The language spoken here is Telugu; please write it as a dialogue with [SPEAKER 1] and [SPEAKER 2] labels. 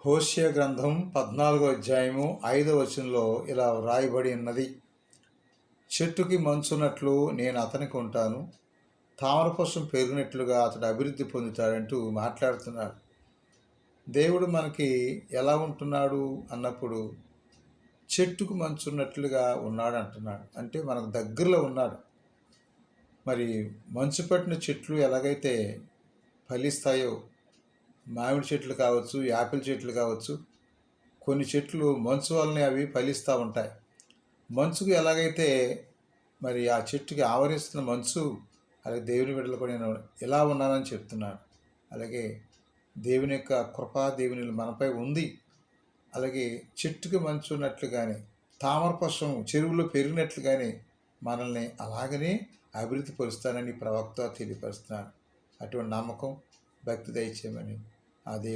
[SPEAKER 1] హోషేయ గ్రంథం 14వ అధ్యాయము 5వ వచనంలో ఇలా వ్రాయబడి ఉన్నది. చెట్టుకి మంచున్నట్లు నేను అతనికి ఉంటాను, తామరపుష్పం పెరిగినట్లుగా అతడు అభివృద్ధి పొందుతాడంటూ మాట్లాడుతున్నాడు. దేవుడు మనకి ఎలా ఉంటున్నాడు అన్నప్పుడు చెట్టుకు మంచున్నట్లుగా ఉన్నాడు అంటున్నాడు. అంటే మనకు దగ్గరలో ఉన్నాడు. మరి మంచు పట్టిన చెట్లు ఎలాగైతే ఫలిస్తాయో, మామిడి చెట్లు కావచ్చు, యాపిల్ చెట్లు కావచ్చు, కొన్ని చెట్లు మంచు వల్లనే అవి ఫలిస్తూ ఉంటాయి. మంచుకు ఎలాగైతే మరి ఆ చెట్టుకి ఆవరిస్తున్న మంచు, అలాగే దేవుని బిడ్డలు కూడా నేను ఎలా ఉన్నానని చెప్తున్నాను. అలాగే దేవుని యొక్క కృపా దేవుని మనపై ఉంది. అలాగే చెట్టుకి మంచు ఉన్నట్లుగానే, తామర పుష్పం చెరువులో పెరిగినట్లుగానే మనల్ని అలాగనే అభివృద్ధి పరుస్తానని ప్రవక్త తెలియపరుస్తున్నాను. అటువంటి నమ్మకం, భక్తి దయచేయమని ఆ దేవుని